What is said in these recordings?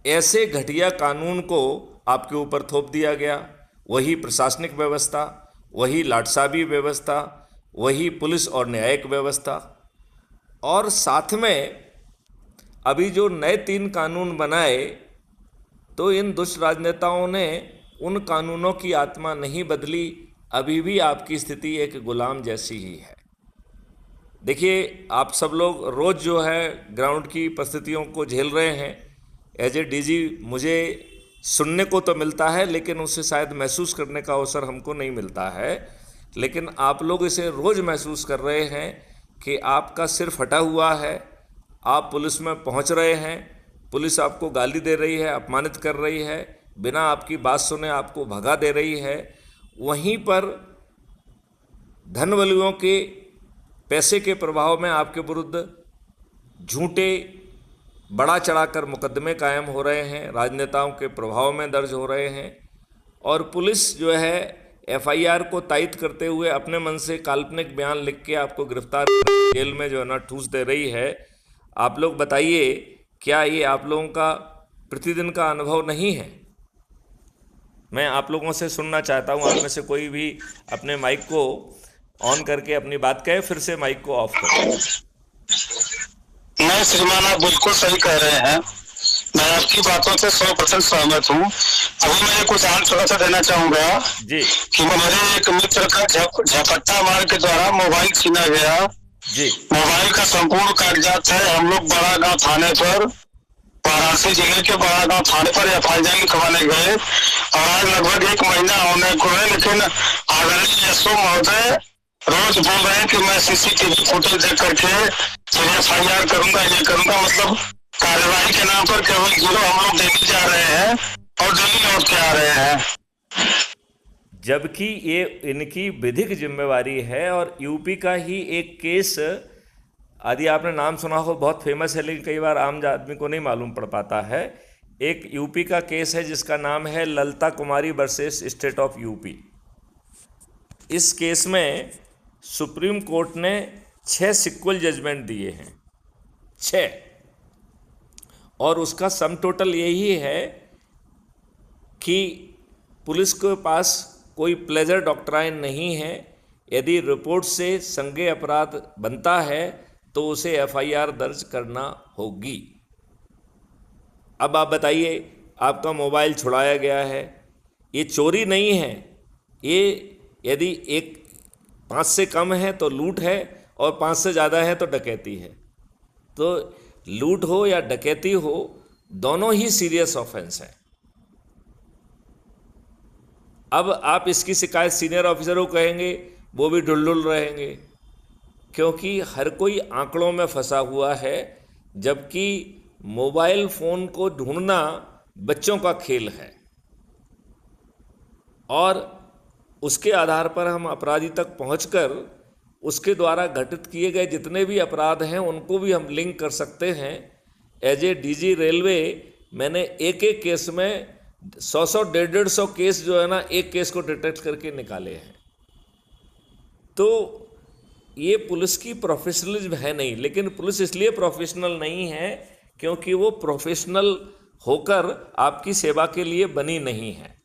ऐसे घटिया कानून को आपके ऊपर थोप दिया गया। वही प्रशासनिक व्यवस्था, वही लाटसाबी व्यवस्था, वही पुलिस और न्यायिक व्यवस्था, और साथ में अभी जो नए 3 कानून बनाए, तो इन दुष्ट राजनेताओं ने उन कानूनों की आत्मा नहीं बदली। अभी भी आपकी स्थिति एक गुलाम जैसी ही है। देखिए, आप सब लोग रोज़ जो है ग्राउंड की परिस्थितियों को झेल रहे हैं। एज ए डीजी मुझे सुनने को तो मिलता है, लेकिन उसे शायद महसूस करने का अवसर हमको नहीं मिलता है। लेकिन आप लोग इसे रोज़ महसूस कर रहे हैं कि आपका सिर फटा हुआ है। आप पुलिस में पहुंच रहे हैं, पुलिस आपको गाली दे रही है, अपमानित कर रही है, बिना आपकी बात सुने आपको भगा दे रही है। वहीं पर धनबलियों के पैसे के प्रभाव में आपके विरुद्ध झूठे बड़ा चढ़ाकर मुकदमे कायम हो रहे हैं, राजनेताओं के प्रभाव में दर्ज हो रहे हैं। और पुलिस जो है एफआईआर को तायद करते हुए अपने मन से काल्पनिक बयान लिख के आपको गिरफ्तार जेल में जो है ना ठूस दे रही है। आप लोग बताइए, क्या ये आप लोगों का प्रतिदिन का अनुभव नहीं है? मैं आप लोगों से सुनना चाहता हूँ, आप में से कोई भी अपने माइक को ऑन करके अपनी बात कहे, फिर से माइक को ऑफ करें। नहीं श्रीमान, आप बिल्कुल सही कह रहे हैं। मैं आपकी बातों से 100% सहमत हूँ। अभी मैं कुछ आन थोड़ा सा देना चाहूंगा जी कि मेरे एक मित्र का झपट्टा मार के द्वारा मोबाइल छीना गया। जी। मोबाइल का संपूर्ण कागजात है। हम लोग बड़ा गांव थाने पर, वाराणसी जिले के बड़ा गांव थाने पर एफआईआर लिखवाने गए और आज लगभग 1 महीना होने को है। लेकिन आदरणीय एसओ महोदय रोज बोल रहे हैं कि मैं सीसीटीवी फुटेज देख करके एफआईआर करूंगा, ये करूंगा। मतलब कार्यवाही के नाम पर केवल 0 हम लोग देने जा रहे हैं और दिल्ली लौट के आ रहे हैं, जबकि ये इनकी विधिक जिम्मेवारी है। और यूपी का ही एक केस, यदि आपने नाम सुना हो, बहुत फेमस है, लेकिन कई बार आम आदमी को नहीं मालूम पड़ पाता है। एक यूपी का केस है जिसका नाम है ललिता कुमारी वर्सेस स्टेट ऑफ यूपी। इस केस में सुप्रीम कोर्ट ने 6 सिक्वल जजमेंट दिए हैं, 6। और उसका सम टोटल यही है कि पुलिस के पास कोई प्लेजर डॉक्ट्राइन नहीं है। यदि रिपोर्ट से संज्ञेय अपराध बनता है तो उसे एफआईआर दर्ज करना होगी। अब आप बताइए, आपका मोबाइल छुड़ाया गया है, ये चोरी नहीं है। ये यदि 5 से कम है तो लूट है, और 5 से ज़्यादा है तो डकैती है। तो लूट हो या डकैती हो, दोनों ही सीरियस ऑफेंस हैं। अब आप इसकी शिकायत सीनियर ऑफिसर को कहेंगे, वो भी ढुलढुल रहेंगे, क्योंकि हर कोई आंकड़ों में फंसा हुआ है। जबकि मोबाइल फ़ोन को ढूंढना बच्चों का खेल है, और उसके आधार पर हम अपराधी तक पहुंचकर उसके द्वारा घटित किए गए जितने भी अपराध हैं उनको भी हम लिंक कर सकते हैं। एज ए डीजी रेलवे मैंने एक एक केस में 100 150 केस जो है ना, एक केस को डिटेक्ट करके निकाले हैं। तो ये पुलिस की प्रोफेशनलिज्म है नहीं। लेकिन पुलिस इसलिए प्रोफेशनल नहीं है क्योंकि वो प्रोफेशनल होकर आपकी सेवा के लिए बनी नहीं है।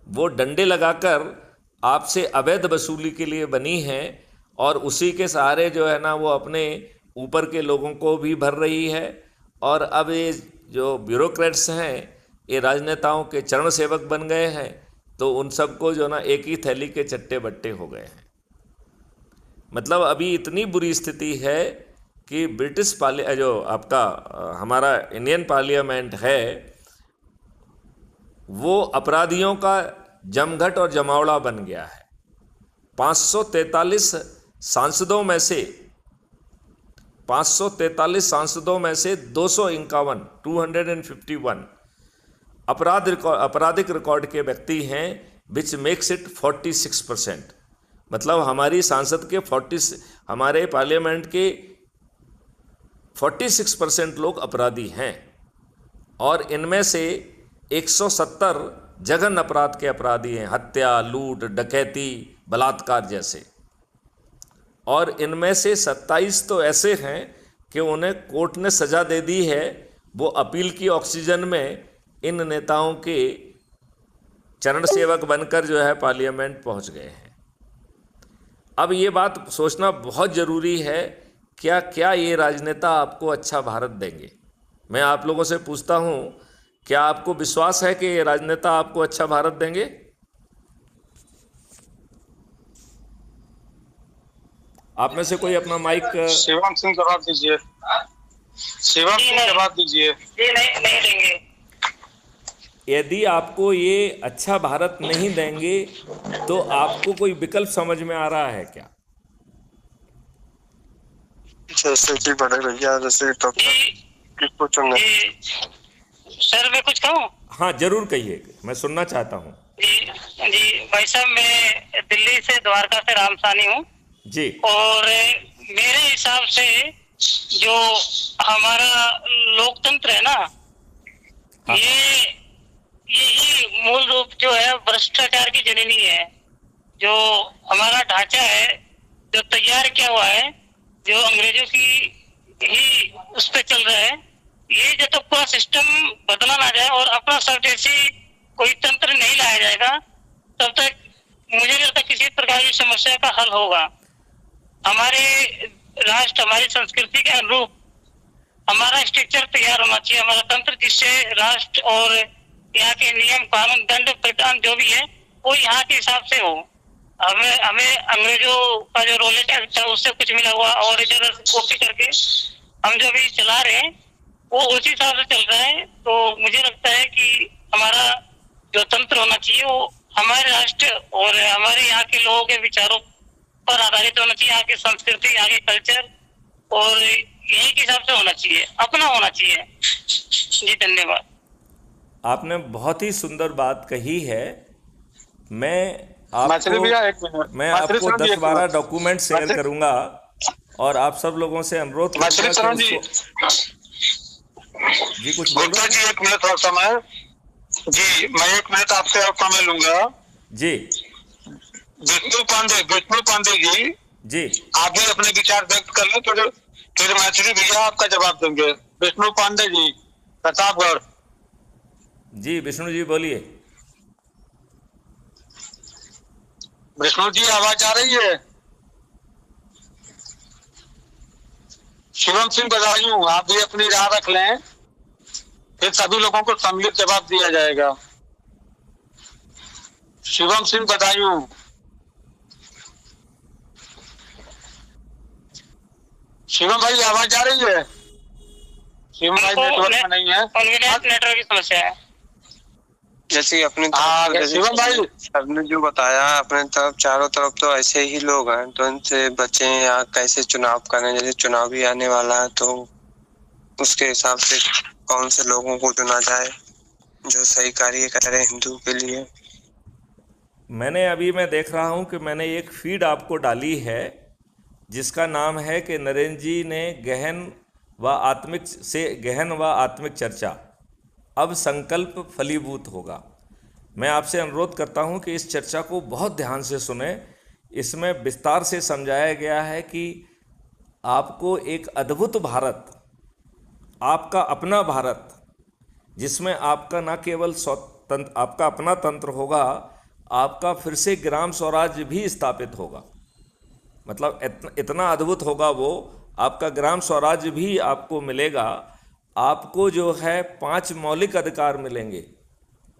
वो डंडे लगाकर आपसे अवैध वसूली के लिए बनी है, और उसी के सहारे जो है ना वो अपने ऊपर के लोगों को भी भर रही है। और अब ये जो ब्यूरोक्रेट्स हैं, ये राजनेताओं के चरण सेवक बन गए हैं, तो उन सबको जो ना एक ही थैली के चट्टे बट्टे हो गए हैं। मतलब अभी इतनी बुरी स्थिति है कि जो आपका हमारा इंडियन पार्लियामेंट है, वो अपराधियों का जमघट और जमावड़ा बन गया है। 543 सांसदों में से 251 आपराधिक रिकॉर्ड के व्यक्ति हैं, विच मेक्स इट 46%। मतलब हमारी सांसद के हमारे पार्लियामेंट के 46% लोग अपराधी हैं, और इनमें से 170 जघन्य अपराध के अपराधी हैं, हत्या, लूट, डकैती, बलात्कार जैसे। और इनमें से 27 तो ऐसे हैं कि उन्हें कोर्ट ने सज़ा दे दी है, वो अपील की ऑक्सीजन में इन नेताओं के चरण सेवक बनकर जो है पार्लियामेंट पहुंच गए हैं। अब ये बात सोचना बहुत ज़रूरी है, क्या ये राजनेता आपको अच्छा भारत देंगे। मैं आप लोगों से पूछता हूँ, क्या आपको विश्वास है कि ये राजनेता आपको अच्छा भारत देंगे? आप में से कोई अपना माइक। शिवम सिंह जवाब दीजिए, शिवम सिंह जवाब दीजिए। जी नहीं देंगे। यदि आपको ये अच्छा भारत नहीं देंगे तो आपको कोई विकल्प समझ में आ रहा है क्या? जैसे कि बड़े भैया जैसे किसको चुनना? सर मैं कुछ कहूँ? हाँ जरूर कहिए, मैं सुनना चाहता हूँ। जी भाई साहब, मैं दिल्ली से द्वारका से राम सानी हूँ जी। और मेरे हिसाब से जो हमारा लोकतंत्र है ना, हाँ। ये मूल रूप जो है भ्रष्टाचार की जननी है। जो हमारा ढांचा है जो तैयार किया हुआ है, जो अंग्रेजों की ही उस पे चल रहा है, ये जब तक पूरा सिस्टम बदला ना जाए और अपना स्वदेशी कोई तंत्र नहीं लाया जाएगा, तब तक मुझे नहीं लगता किसी प्रकार की समस्या का हल होगा। हमारे राष्ट्र, हमारी संस्कृति के अनुरूप हमारा स्ट्रक्चर तैयार होना चाहिए, हमारा तंत्र, जिससे राष्ट्र और यहाँ के नियम कानून दंड प्रदान जो भी है वो यहाँ के हिसाब से हो। हमें अंग्रेजों का जो रोल था उससे कुछ मिला हुआ और इधर कॉपी करके हम जो भी चला रहे हैं वो उसी हिसाब से चल रहा है। तो मुझे लगता है कि हमारा जो तंत्र होना चाहिए वो हमारे राष्ट्र और हमारे यहाँ के लोगों के विचारों पर आधारित होना चाहिए, यहाँ की संस्कृति, यहाँ के कल्चर, और यही के हिसाब से होना चाहिए, अपना होना चाहिए। जी धन्यवाद। आपने बहुत ही सुंदर बात कही है। मैं आपको 10-12 डॉक्यूमेंट शेयर करूंगा और आप सब लोगों से अनुरोध करूंगा कि जी कुछ गुप्ता जी 1 मिनट और समय। जी मैं 1 मिनट आपसे और समय लूंगा। जी विष्णु पांडे जी आप भी अपने विचार व्यक्त कर लें, तो फिर मैथिली भैया आपका जवाब देंगे। विष्णु पांडे जी, प्रतापगढ़। जी विष्णु जी बोलिए। विष्णु जी आवाज आ रही है? शिवम सिंह बदायूं, आप भी अपनी राह रख लें, फिर सभी लोगों को सम्मिलित जवाब दिया जाएगा। शिवम सिंह बदायूं। शिवम भाई आवाज आ रही है? शिवम भाई नेटवर्क में नहीं है, नेटवर्क की समस्या है। जैसे अपने शिवम भाई आपने जो बताया, अपने तरफ चारों तरफ तो ऐसे ही लोग हैं, तो इनसे बचें या कैसे चुनाव करें? जैसे चुनाव भी आने वाला है तो उसके हिसाब से कौन से लोगों को चुना जाए जो सही कार्य करें हिंदू के लिए? मैं देख रहा हूं कि मैंने एक फीड आपको डाली है जिसका नाम है कि नरेंद्र जी ने गहन व आत्मिक चर्चा, अब संकल्प फलीभूत होगा। मैं आपसे अनुरोध करता हूं कि इस चर्चा को बहुत ध्यान से सुने। इसमें विस्तार से समझाया गया है कि आपको एक अद्भुत भारत, आपका अपना भारत, जिसमें आपका न केवल आपका अपना तंत्र होगा, आपका फिर से ग्राम स्वराज्य भी स्थापित होगा। मतलब इतना अद्भुत होगा वो, आपका ग्राम स्वराज्य भी आपको मिलेगा। आपको जो है 5 मौलिक अधिकार मिलेंगे।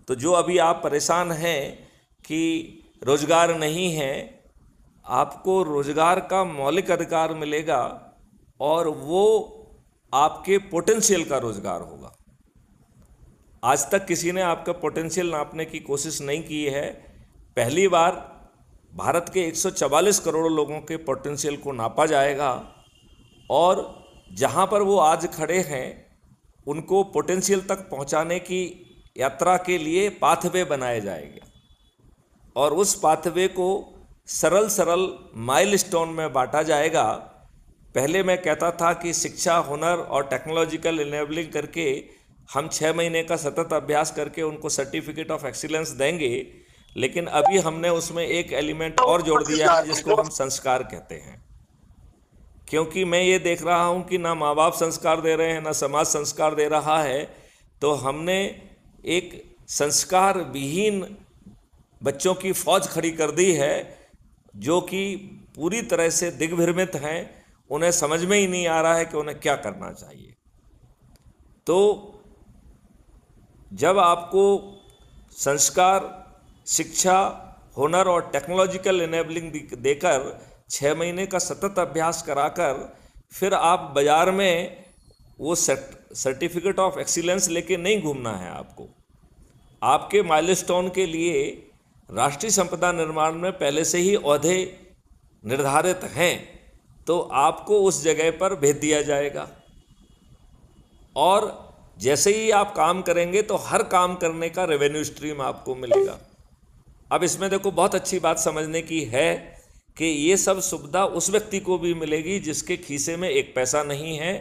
तो जो अभी आप परेशान हैं कि रोजगार नहीं है, आपको रोजगार का मौलिक अधिकार मिलेगा और वो आपके पोटेंशियल का रोजगार होगा। आज तक किसी ने आपका पोटेंशियल नापने की कोशिश नहीं की है। पहली बार भारत के 144 करोड़ लोगों के पोटेंशियल को नापा जाएगा और जहां पर वो आज खड़े हैं उनको पोटेंशियल तक पहुंचाने की यात्रा के लिए पाथवे बनाए जाएंगे और उस पाथवे को सरल माइलस्टोन में बांटा जाएगा। पहले मैं कहता था कि शिक्षा, हुनर और टेक्नोलॉजिकल इनेबलिंग करके हम 6 महीने का सतत अभ्यास करके उनको सर्टिफिकेट ऑफ एक्सीलेंस देंगे, लेकिन अभी हमने उसमें एक एलिमेंट और जोड़ दिया है जिसको हम संस्कार कहते हैं। क्योंकि मैं ये देख रहा हूँ कि ना माँ बाप संस्कार दे रहे हैं, ना समाज संस्कार दे रहा है। तो हमने एक संस्कार विहीन बच्चों की फौज खड़ी कर दी है, जो कि पूरी तरह से दिग्भ्रमित हैं। उन्हें समझ में ही नहीं आ रहा है कि उन्हें क्या करना चाहिए। तो जब आपको संस्कार, शिक्षा, हुनर और टेक्नोलॉजिकल इनेबलिंग देकर 6 महीने का सतत अभ्यास कराकर फिर आप बाज़ार में वो सर्टिफिकेट ऑफ एक्सीलेंस लेके नहीं घूमना है आपको। आपके माइलस्टोन के लिए राष्ट्रीय संपदा निर्माण में पहले से ही ओहदे निर्धारित हैं, तो आपको उस जगह पर भेज दिया जाएगा। और जैसे ही आप काम करेंगे तो हर काम करने का रेवेन्यू स्ट्रीम आपको मिलेगा। अब इसमें देखो बहुत अच्छी बात समझने की है कि ये सब सुविधा उस व्यक्ति को भी मिलेगी जिसके खीसे में एक पैसा नहीं है,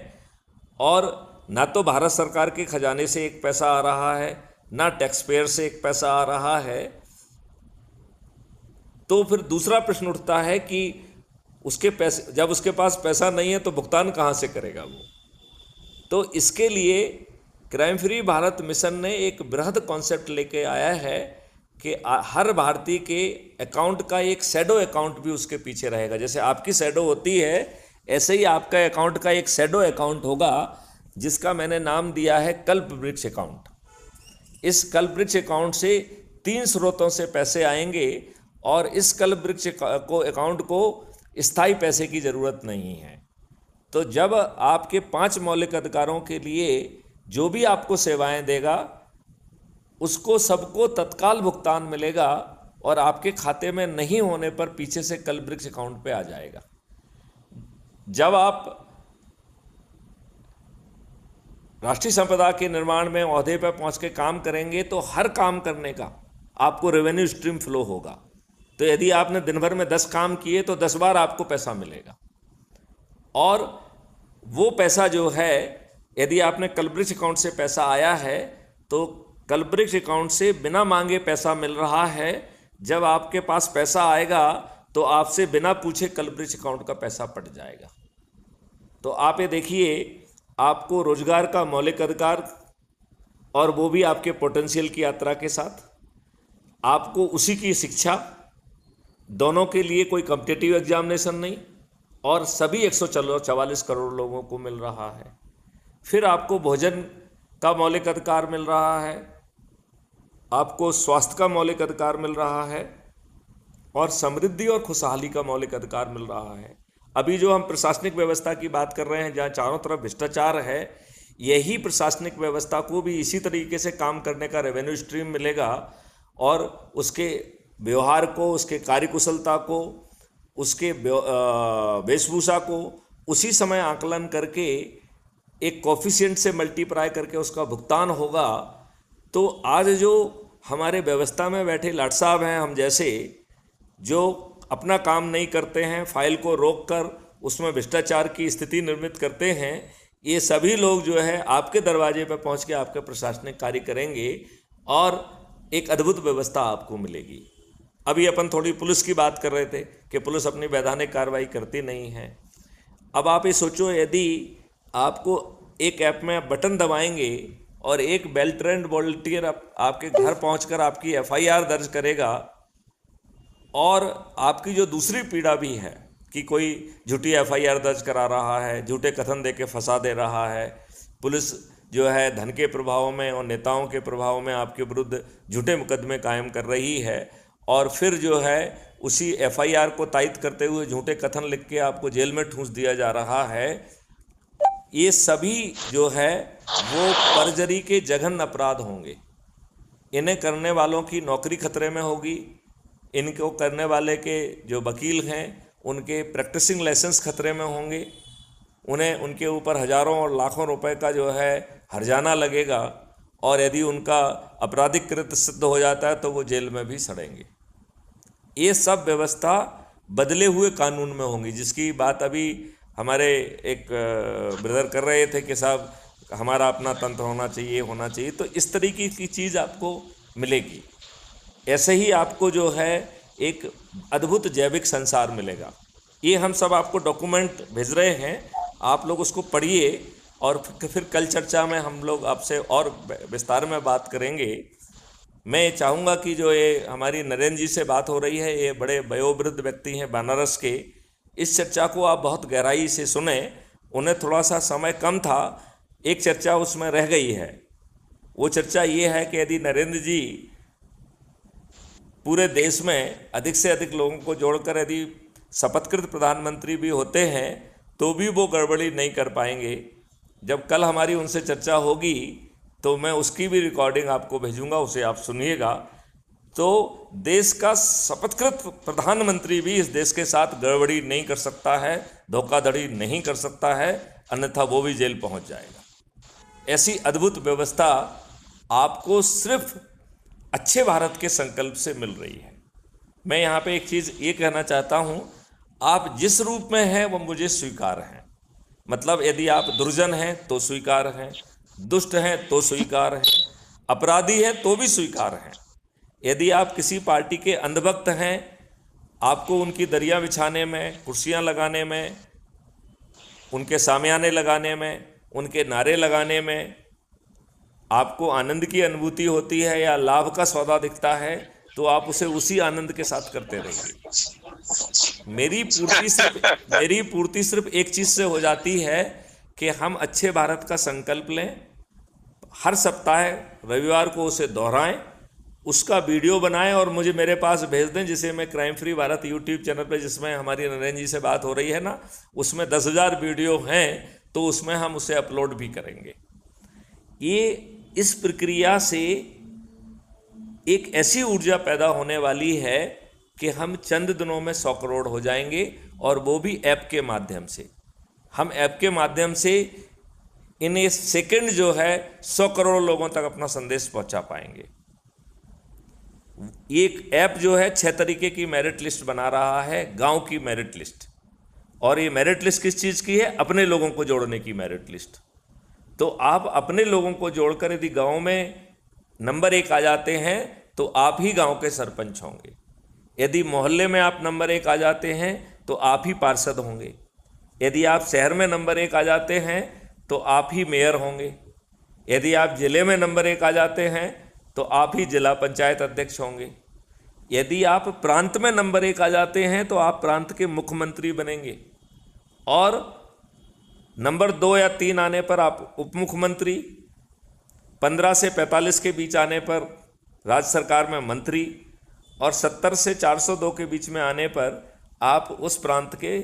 और ना तो भारत सरकार के खजाने से एक पैसा आ रहा है, ना टैक्स पेयर से एक पैसा आ रहा है। तो फिर दूसरा प्रश्न उठता है कि उसके पैसे, जब उसके पास पैसा नहीं है तो भुगतान कहाँ से करेगा वो। तो इसके लिए क्राइम फ्री भारत मिशन ने एक बृहद कॉन्सेप्ट लेके आया है कि हर भारतीय के अकाउंट का एक शैडो अकाउंट भी उसके पीछे रहेगा। जैसे आपकी शैडो होती है, ऐसे ही आपका अकाउंट का एक शैडो अकाउंट होगा, जिसका मैंने नाम दिया है कल्प वृक्ष अकाउंट। इस कल्प वृक्ष अकाउंट से 3 स्रोतों से पैसे आएंगे, और इस कल्प वृक्ष को अकाउंट को स्थायी पैसे की ज़रूरत नहीं है। तो जब आपके 5 मौलिक अधिकारों के लिए जो भी आपको सेवाएं देगा, उसको सबको तत्काल भुगतान मिलेगा, और आपके खाते में नहीं होने पर पीछे से कल्प वृक्ष अकाउंट पे आ जाएगा। जब आप राष्ट्रीय संपदा के निर्माण में ओहदे पर पहुंच के काम करेंगे तो हर काम करने का आपको रेवेन्यू स्ट्रीम फ्लो होगा। तो यदि आपने दिन भर में 10 काम किए तो 10 बार आपको पैसा मिलेगा। और वो पैसा जो है, यदि आपने कल्प वृक्ष अकाउंट से पैसा आया है तो कल्प वृक्ष अकाउंट से बिना मांगे पैसा मिल रहा है। जब आपके पास पैसा आएगा तो आपसे बिना पूछे कल्प वृक्ष अकाउंट का पैसा पट जाएगा। तो आप ये देखिए, आपको रोजगार का मौलिक अधिकार, और वो भी आपके पोटेंशियल की यात्रा के साथ, आपको उसी की शिक्षा, दोनों के लिए कोई कॉम्पिटिटिव एग्जामिनेशन नहीं, और सभी 144 करोड़ लोगों को मिल रहा है। फिर आपको भोजन का मौलिक अधिकार मिल रहा है, आपको स्वास्थ्य का मौलिक अधिकार मिल रहा है, और समृद्धि और खुशहाली का मौलिक अधिकार मिल रहा है। अभी जो हम प्रशासनिक व्यवस्था की बात कर रहे हैं, जहाँ चारों तरफ भ्रष्टाचार है, यही प्रशासनिक व्यवस्था को भी इसी तरीके से काम करने का रेवेन्यू स्ट्रीम मिलेगा, और उसके व्यवहार को, उसके कार्यकुशलता को, उसके वेशभूषा को उसी समय आकलन करके एक कोफिशिएंट से मल्टीप्लाई करके उसका भुगतान होगा। तो आज जो हमारे व्यवस्था में बैठे लाट साहब हैं, हम जैसे, जो अपना काम नहीं करते हैं, फाइल को रोककर उसमें भ्रष्टाचार की स्थिति निर्मित करते हैं, ये सभी लोग जो है आपके दरवाजे पर पहुंच के आपके प्रशासनिक कार्य करेंगे, और एक अद्भुत व्यवस्था आपको मिलेगी। अभी अपन थोड़ी पुलिस की बात कर रहे थे कि पुलिस अपनी वैधानिक कार्रवाई करती नहीं है। अब आप ये सोचो, यदि आपको एक ऐप में बटन दबाएंगे और एक वेल ट्रेंड वॉलंटियर आपके घर पहुंचकर आपकी FIR दर्ज करेगा, और आपकी जो दूसरी पीड़ा भी है कि कोई झूठी FIR दर्ज करा रहा है, झूठे कथन दे के फंसा दे रहा है, पुलिस जो है धन के प्रभाव में और नेताओं के प्रभाव में आपके विरुद्ध झूठे मुकदमे कायम कर रही है, और फिर जो है उसी FIR को तायद करते हुए झूठे कथन लिख के आपको जेल में ठूंस दिया जा रहा है। ये सभी जो है वो परजरी के जघन्य अपराध होंगे। इन्हें करने वालों की नौकरी खतरे में होगी, इनको करने वाले के जो वकील हैं उनके प्रैक्टिसिंग लाइसेंस खतरे में होंगे, उन्हें उनके ऊपर हजारों और लाखों रुपए का जो है हर्जाना लगेगा, और यदि उनका आपराधिक कृत्य सिद्ध हो जाता है तो वो जेल में भी सड़ेंगे। ये सब व्यवस्था बदले हुए कानून में होंगी, जिसकी बात अभी हमारे एक ब्रदर कर रहे थे कि साहब हमारा अपना तंत्र होना चाहिए। तो इस तरीके की चीज़ आपको मिलेगी। ऐसे ही आपको जो है एक अद्भुत जैविक संसार मिलेगा। ये हम सब आपको डॉक्यूमेंट भेज रहे हैं, आप लोग उसको पढ़िए और फिर कल चर्चा में हम लोग आपसे और विस्तार में बात करेंगे। मैं चाहूँगा कि जो ये हमारी नरेंद्र जी से बात हो रही है, ये बड़े वयोवृद्ध व्यक्ति हैं बनारस के, इस चर्चा को आप बहुत गहराई से सुने। उन्हें थोड़ा सा समय कम था, एक चर्चा उसमें रह गई है। वो चर्चा ये है कि यदि नरेंद्र जी पूरे देश में अधिक से अधिक लोगों को जोड़कर यदि शपथकृत प्रधानमंत्री भी होते हैं तो भी वो गड़बड़ी नहीं कर पाएंगे। जब कल हमारी उनसे चर्चा होगी तो मैं उसकी भी रिकॉर्डिंग आपको भेजूंगा, उसे आप सुनिएगा। तो देश का शपथकृत प्रधानमंत्री भी इस देश के साथ गड़बड़ी नहीं कर सकता है, धोखाधड़ी नहीं कर सकता है, अन्यथा वो भी जेल पहुंच जाएगा। ऐसी अद्भुत व्यवस्था आपको सिर्फ अच्छे भारत के संकल्प से मिल रही है। मैं यहाँ पे एक चीज़ ये कहना चाहता हूँ, आप जिस रूप में हैं वो मुझे स्वीकार हैं। मतलब यदि आप दुर्जन हैं तो स्वीकार हैं, दुष्ट हैं तो स्वीकार हैं, अपराधी हैं तो भी स्वीकार हैं। यदि आप किसी पार्टी के अंधभक्त हैं, आपको उनकी दरिया बिछाने में, कुर्सियाँ लगाने में, उनके सामियाने लगाने में, उनके नारे लगाने में आपको आनंद की अनुभूति होती है या लाभ का सौदा दिखता है, तो आप उसे उसी आनंद के साथ करते रहिए। मेरी पूर्ति सिर्फ एक चीज़ से हो जाती है कि हम अच्छे भारत का संकल्प लें, हर सप्ताह रविवार को उसे दोहराएं, उसका वीडियो बनाएं और मुझे मेरे पास भेज दें, जिसे मैं crime free Bharat YouTube channel पर, जिसमें हमारी नरेंद्र जी से बात हो रही है ना, उसमें 10,000 वीडियो हैं, तो उसमें हम उसे अपलोड भी करेंगे। ये इस प्रक्रिया से एक ऐसी ऊर्जा पैदा होने वाली है कि हम चंद दिनों में 100 करोड़ हो जाएंगे, और वो भी ऐप के माध्यम से। हम ऐप के माध्यम से इन एक सेकंड जो है 100 करोड़ लोगों तक अपना संदेश पहुंचा पाएंगे। एक ऐप जो है 6 तरीके की मेरिट लिस्ट बना रहा है, गांव की मेरिट लिस्ट। और ये मेरिट लिस्ट किस चीज़ की है? अपने लोगों को जोड़ने की मेरिट लिस्ट। तो आप अपने लोगों को जोड़कर यदि गांव में नंबर 1 आ जाते हैं तो आप ही गांव के सरपंच होंगे। यदि मोहल्ले में आप नंबर 1 आ जाते हैं तो आप ही पार्षद होंगे। यदि आप शहर में नंबर 1 आ जाते हैं तो आप ही मेयर होंगे। यदि आप जिले में नंबर 1 आ जाते हैं तो आप ही जिला पंचायत अध्यक्ष होंगे। यदि आप प्रांत में नंबर 1 आ जाते हैं तो आप प्रांत के मुख्यमंत्री बनेंगे। और नंबर 2 या 3 आने पर आप उप मुख्यमंत्री, 15 से 45 के बीच आने पर राज्य सरकार में मंत्री, और 70 से 402 के बीच में आने पर आप उस प्रांत के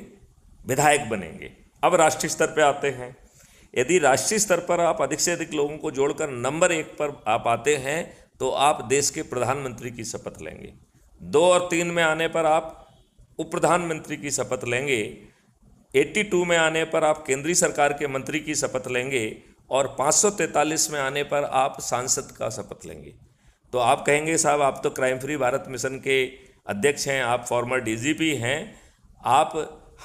विधायक बनेंगे। अब राष्ट्रीय स्तर पर आते हैं। यदि राष्ट्रीय स्तर पर आप अधिक से अधिक लोगों को जोड़कर नंबर 1 पर आप आते हैं तो आप देश के प्रधानमंत्री की शपथ लेंगे। 2 और 3 में आने पर आप उप प्रधानमंत्री की शपथ लेंगे। 82 में आने पर आप केंद्रीय सरकार के मंत्री की शपथ लेंगे। और 543 में आने पर आप सांसद का शपथ लेंगे। तो आप कहेंगे साहब आप तो क्राइम फ्री भारत मिशन के अध्यक्ष हैं, आप फॉर्मर डीजीपी हैं, आप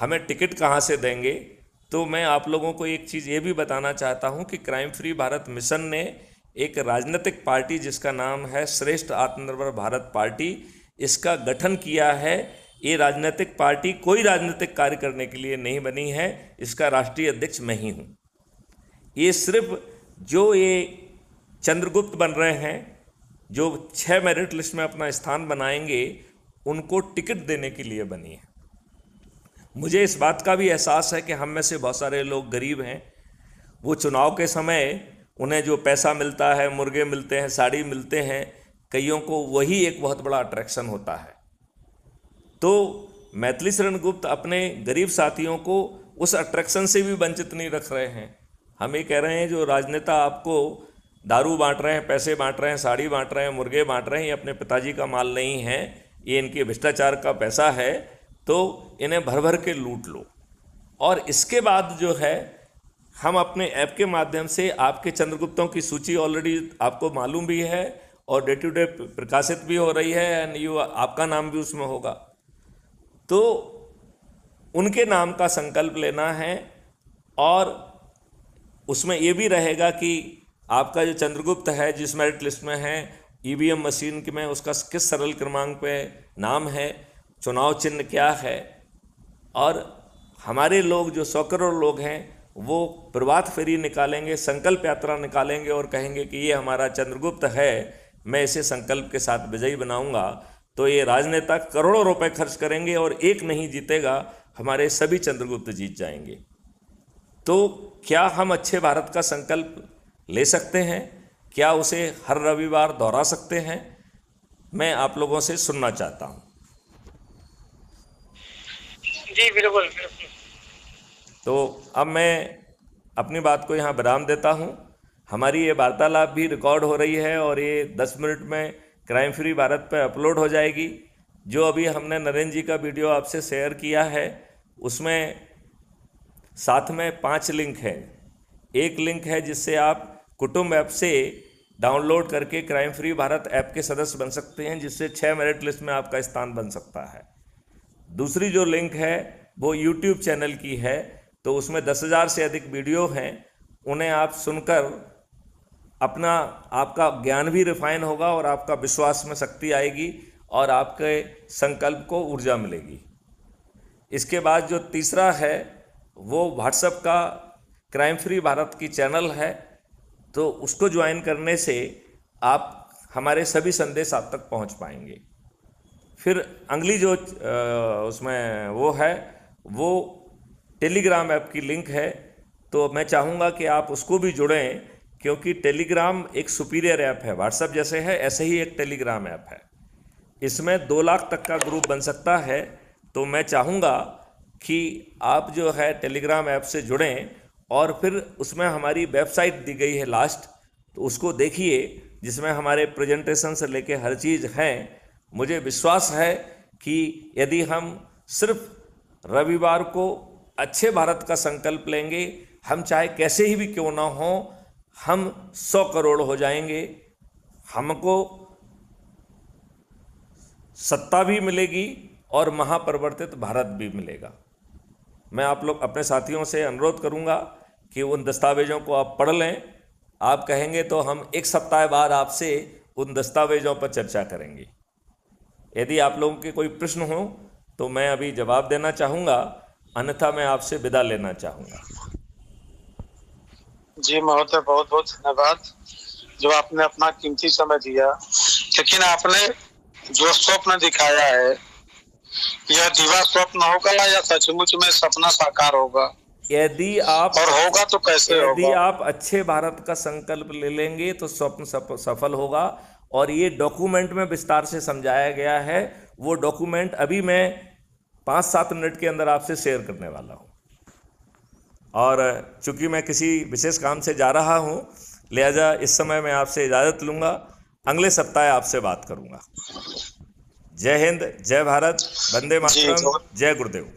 हमें टिकट कहाँ से देंगे? तो मैं आप लोगों को एक चीज़ ये भी बताना चाहता हूँ कि क्राइम फ्री भारत मिशन ने एक राजनीतिक पार्टी जिसका नाम है श्रेष्ठ आत्मनिर्भर भारत पार्टी, इसका गठन किया है। ये राजनीतिक पार्टी कोई राजनीतिक कार्य करने के लिए नहीं बनी है, इसका राष्ट्रीय अध्यक्ष मैं ही हूँ। ये सिर्फ जो ये चंद्रगुप्त बन रहे हैं, जो 6 मेरिट लिस्ट में अपना स्थान बनाएंगे, उनको टिकट देने के लिए बनी है। मुझे इस बात का भी एहसास है कि हम में से बहुत सारे लोग गरीब हैं। वो चुनाव के समय उन्हें जो पैसा मिलता है, मुर्गे मिलते हैं, साड़ी मिलते हैं, कईयों को वही एक बहुत बड़ा अट्रैक्शन होता है। तो मैथिली शरण गुप्त अपने गरीब साथियों को उस अट्रैक्शन से भी वंचित नहीं रख रहे हैं। हम ये कह रहे हैं जो राजनेता आपको दारू बांट रहे हैं, पैसे बांट रहे हैं, साड़ी बांट रहे हैं, मुर्गे बांट रहे हैं, ये अपने पिताजी का माल नहीं है, ये इनके भ्रष्टाचार का पैसा है, तो इन्हें भर भर के लूट लो। और इसके बाद जो है हम अपने ऐप के माध्यम से आपके चंद्रगुप्तों की सूची ऑलरेडी आपको मालूम भी है और डे टू डे प्रकाशित भी हो रही है, एंड आपका नाम भी उसमें होगा। तो उनके नाम का संकल्प लेना है। और उसमें ये भी रहेगा कि आपका जो चंद्रगुप्त है जिस मेरिट लिस्ट में है, ईवीएम मशीन में उसका किस सरल क्रमांक पे नाम है, चुनाव चिन्ह क्या है, और हमारे लोग जो 100 करोड़ लोग हैं वो प्रभात फेरी निकालेंगे, संकल्प यात्रा निकालेंगे और कहेंगे कि ये हमारा चंद्रगुप्त है, मैं इसे संकल्प के साथ विजयी बनाऊंगा। तो ये राजनेता करोड़ों रुपए खर्च करेंगे और एक नहीं जीतेगा, हमारे सभी चंद्रगुप्त जीत जाएंगे। तो क्या हम अच्छे भारत का संकल्प ले सकते हैं? क्या उसे हर रविवार दोहरा सकते हैं? मैं आप लोगों से सुनना चाहता हूं। जी बिल्कुल बिल्कुल। तो अब मैं अपनी बात को यहाँ विराम देता हूँ। हमारी ये वार्तालाप भी रिकॉर्ड हो रही है और ये 10 मिनट में क्राइम फ्री भारत पर अपलोड हो जाएगी। जो अभी हमने नरेंद्र जी का वीडियो आपसे शेयर किया है उसमें साथ में 5 लिंक हैं। एक लिंक है जिससे आप कुटुंब ऐप से डाउनलोड करके क्राइम फ्री भारत ऐप के सदस्य बन सकते हैं, जिससे 6 मेरिट लिस्ट में आपका स्थान बन सकता है। दूसरी जो लिंक है वो यूट्यूब चैनल की है, तो उसमें 10,000 से अधिक वीडियो हैं, उन्हें आप सुनकर आपका ज्ञान भी रिफाइन होगा और आपका विश्वास में शक्ति आएगी और आपके संकल्प को ऊर्जा मिलेगी। इसके बाद जो तीसरा है वो व्हाट्सएप का क्राइम फ्री भारत की चैनल है, तो उसको ज्वाइन करने से आप हमारे सभी संदेश आप तक पहुंच पाएंगे। फिर अगली जो उसमें वो है वो टेलीग्राम ऐप की लिंक है, तो मैं चाहूँगा कि आप उसको भी जुड़ें, क्योंकि टेलीग्राम एक सुपीरियर ऐप है। व्हाट्सएप जैसे है ऐसे ही एक टेलीग्राम ऐप है। इसमें 2 लाख तक का ग्रुप बन सकता है। तो मैं चाहूँगा कि आप जो है टेलीग्राम ऐप से जुड़ें और फिर उसमें हमारी वेबसाइट दी गई है लास्ट, तो उसको देखिए जिसमें हमारे प्रेजेंटेशन से लेके हर चीज़ हैं। मुझे विश्वास है कि यदि हम सिर्फ रविवार को अच्छे भारत का संकल्प लेंगे, हम चाहे कैसे ही भी क्यों ना हो, हम 100 करोड़ हो जाएंगे। हमको सत्ता भी मिलेगी और महापरिवर्तित भारत भी मिलेगा। मैं आप लोग अपने साथियों से अनुरोध करूंगा कि उन दस्तावेजों को आप पढ़ लें। आप कहेंगे तो हम 1 सप्ताह बाद आपसे उन दस्तावेजों पर चर्चा करेंगे। यदि आप लोगों के कोई प्रश्न हो तो मैं अभी जवाब देना चाहूँगा, अन्यथा मैं आपसे विदा लेना चाहूँगा। जी महोदय, बहुत बहुत धन्यवाद जो आपने अपना कीमती समय दिया। लेकिन आपने जो स्वप्न दिखाया है, यह दिवा स्वप्न होगा या सचमुच में सपना साकार होगा? यदि आप और होगा तो कैसे होगा? यदि आप अच्छे भारत का संकल्प ले लेंगे तो स्वप्न सफल होगा। और ये डॉक्यूमेंट में विस्तार से समझाया गया है। वो डॉक्यूमेंट अभी मैं 5-7 मिनट के अंदर आपसे शेयर करने वाला हूँ। और चूंकि मैं किसी विशेष काम से जा रहा हूँ, लिहाजा इस समय मैं आपसे इजाज़त लूँगा। अगले सप्ताह आपसे बात करूँगा। जय हिंद, जय भारत, वंदे मातरम, जय गुरुदेव।